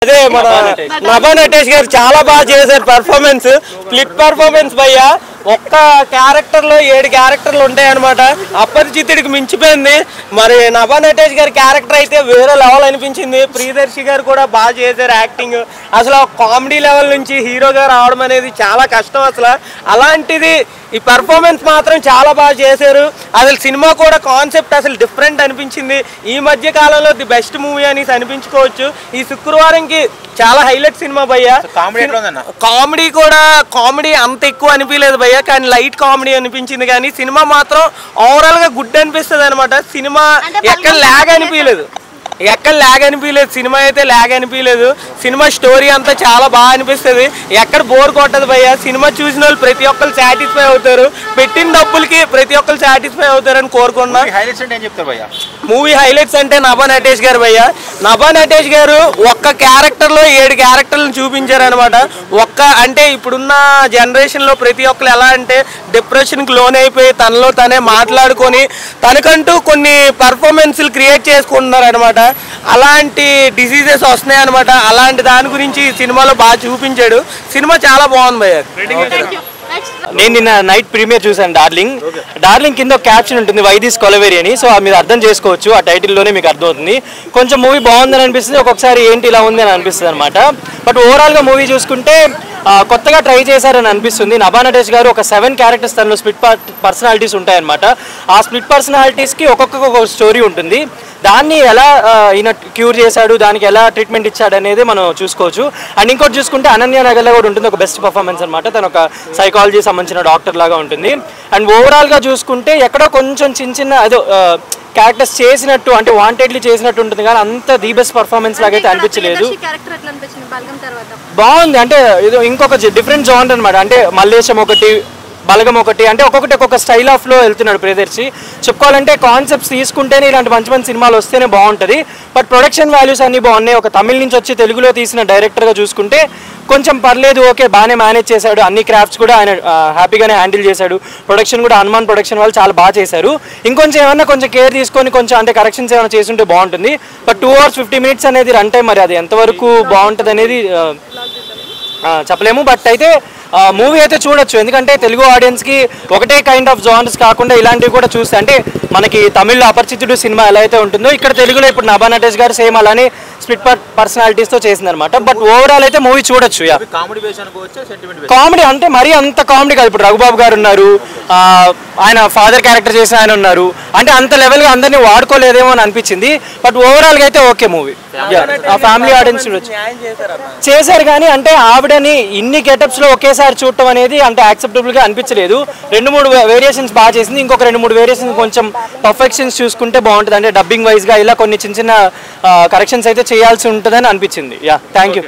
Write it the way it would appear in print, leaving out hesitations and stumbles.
అదే మన నభా నటేష్ గారు చాలా బాగా చేశారు పర్ఫార్మెన్స్, స్ప్లిట్ పర్ఫార్మెన్స్ భయ్యా. ఒక్క క్యారెక్టర్ లో 7 క్యారెక్టర్లు ఉంటాయన్నమాట. అపరిచితుడికి మించిపోయింది. మరి నభా నటేష్ గారి క్యారెక్టర్ అయితే వేరే లెవెల్ అనిపించింది. ప్రియదర్శి గారు కూడా బాగా చేశారు యాక్టింగ్. అసలు కామెడీ లెవెల్ నుంచి హీరోగా రావడం అనేది చాలా కష్టం అసలు. అలాంటిది ఈ పర్ఫార్మెన్స్ మాత్రం చాలా బాగా చేశారు. అసలు సినిమా కూడా కాన్సెప్ట్ అసలు డిఫరెంట్ అనిపించింది. ఈ మధ్య కాలంలో ది బెస్ట్ మూవీ అనేసి అనిపించుకోవచ్చు. ఈ శుక్రవారంకి చాలా హైలైట్ సినిమా భయ్యా. కామెడీ కూడా కామెడీ అంత ఎక్కువ అనిపించలేదు భయ్యా, కానీ లైట్ కామెడీ అనిపించింది. కానీ సినిమా మాత్రం ఓవరాల్ గా గుడ్ అనిపిస్తుంది అనమాట. సినిమా ఎక్కడ ల్యాగ్ అనిపించలేదు, సినిమా అయితే ల్యాగ్ అనిపించలేదు. సినిమా స్టోరీ అంతా చాలా బాగా అనిపిస్తుంది. ఎక్కడ బోర్ కొట్టదు భయ్యా. సినిమా చూసిన వాళ్ళు ప్రతి ఒక్కరు సాటిస్ఫై అవుతారు. పెట్టిన డబ్బులకి ప్రతి ఒక్కరు సాటిస్ఫై అవుతారని కోరుకున్నా. మూవీ హైలైట్స్ అంటే నభా నటేష్ గారు భయ్యా. నభా నటేష్ గారు ఒక్క క్యారెక్టర్ లో 7 క్యారెక్టర్లను చూపించారు అనమాట. అంటే ఇప్పుడున్న జనరేషన్ లో ప్రతి ఒక్కరు ఎలా అంటే డిప్రెషన్ కి లోన్ అయిపోయి తనలో తనే మాట్లాడుకొని తనకంటూ కొన్ని పర్ఫార్మెన్స్లు క్రియేట్ చేసుకుంటున్నారు అనమాట. అలాంటి డిసీజెస్ వస్తున్నాయి అనమాట. అలాంటి దాని గురించి సినిమాలో బాగా చూపించాడు. సినిమా చాలా బాగుంది భయ్యా. నేను నిన్న నైట్ ప్రీమియర్ చూసాను డార్లింగ్ కింద క్యాప్షన్ ఉంటుంది వై దిస్ కొలవేరి అని. సో మీరు అర్థం చేసుకోవచ్చు, ఆ టైటిల్లోనే మీకు అర్థమవుతుంది. కొంచెం మూవీ బాగుందని అనిపిస్తుంది, ఒక్కొక్కసారి ఏంటి ఇలా ఉంది అని అనిపిస్తుంది అనమాట. బట్ ఓవరాల్గా మూవీ చూసుకుంటే కొత్తగా ట్రై చేశారని అనిపిస్తుంది. నభా నటేష్ గారు ఒక 7 క్యారెక్టర్స్ తనలో స్ప్లిట్ పర్సనాలిటీస్ ఉంటాయన్నమాట. ఆ స్ప్లిట్ పర్సనాలిటీస్కి ఒక్కొక్క స్టోరీ ఉంటుంది. దాన్ని ఎలా ఈయన క్యూర్ చేశాడు, దానికి ఎలా ట్రీట్మెంట్ ఇచ్చాడు అనేది మనం చూసుకోవచ్చు. అండ్ ఇంకోటి చూసుకుంటే అనన్య నగర్లో కూడా ఉంటుంది ఒక బెస్ట్ పర్ఫార్మెన్స్ అనమాట. తను ఒక సైకాలజీ సంబంధించిన డాక్టర్ లాగా ఉంటుంది. అండ్ ఓవరాల్గా చూసుకుంటే ఎక్కడో కొంచెం చిన్న అదో క్యారెక్టర్స్ చేసినట్టు అంటే వాంటెడ్లీ చేసినట్టు ఉంటుంది, కానీ అంత ది బెస్ట్ పర్ఫార్మెన్స్ లాగైతే అనిపించలేదు. బాగుంది అంటే ఇది ఇంకొక డిఫరెంట్ జాన్ అనమాట. అంటే మల్లేశం ఒకటి, బలగం ఒకటి, అంటే ఒక్కొక్క స్టైల్ ఆఫ్లో వెళ్తున్నాడు ప్రియదర్శి. చెప్పుకోవాలంటే కాన్సెప్ట్స్ తీసుకుంటేనే ఇలాంటి మంచి సినిమాలు వస్తేనే బాగుంటుంది. బట్ ప్రొడక్షన్ వాల్యూస్ అన్నీ బాగున్నాయి. ఒక తమిళ నుంచి వచ్చి తెలుగులో తీసిన డైరెక్టర్గా చూసుకుంటే కొంచెం పర్లేదు, ఓకే బాగానే మేనేజ్ చేశాడు. అన్ని క్రాఫ్ట్స్ కూడా ఆయన హ్యాపీగానే హ్యాండిల్ చేశాడు. ప్రొడక్షన్ కూడా హనుమాన్ ప్రొడక్షన్ వాళ్ళు చాలా బాగా చేశారు. ఇంకొంచెం ఏమన్నా కొంచెం కేర్ తీసుకొని కొంచెం అంటే కరెక్షన్స్ ఏమైనా చేస్తుంటే బాగుంటుంది. బట్ 2 hours 50 minutes అనేది రన్ టైం, మరి అది ఎంతవరకు బాగుంటుంది అనేది చెప్పలేము. బట్ అయితే మూవీ అయితే చూడొచ్చు, ఎందుకంటే తెలుగు ఆడియన్స్కి ఒకటే కైండ్ ఆఫ్ జానర్స్ కాకుండా ఇలాంటివి కూడా చూస్తే, అంటే మనకి తమిళ్లో అపరిచితుడు సినిమా ఎలా అయితే ఉంటుందో ఇక్కడ తెలుగులో ఇప్పుడు నభా నటేష్ గారు సేమ్ అలానే స్ప్లిట్ పర్సనాలిటీస్తో చేసిందనమాట. బట్ ఓవరాల్ అయితే మూవీ చూడొచ్చు. కామెడీ అంటే మరీ అంత కామెడీ కాదు. ఇప్పుడు రఘుబాబు గారు ఉన్నారు, ఆయన ఫాదర్ క్యారెక్టర్ చేసిన ఆయన ఉన్నారు. అంటే అంత లెవెల్గా అందరినీ వాడుకోలేదేమో అని అనిపించింది. బట్ ఓవరాల్గా అయితే ఓకే మూవీ. ఆ ఫ్యామిలీ ఆడియన్స్ చూడొచ్చు. చేశారు కానీ అంటే ఆవిడని ఇన్ని గెటప్స్లో ఒకేసారి చూడటం అనేది అంటే యాక్సెప్టబుల్గా అనిపించలేదు. 2-3 వేరియేషన్స్ బాగా చేసింది. ఇంకొక 2-3 వేరియేషన్స్ కొంచెం పర్ఫెక్షన్స్ చూసుకుంటే బాగుంటుంది. అంటే డబ్బింగ్ వైజ్గా ఇలా కొన్ని చిన్న కరెక్షన్స్ అయితే చేయాల్సి ఉంటుందని అనిపించింది. Thank you.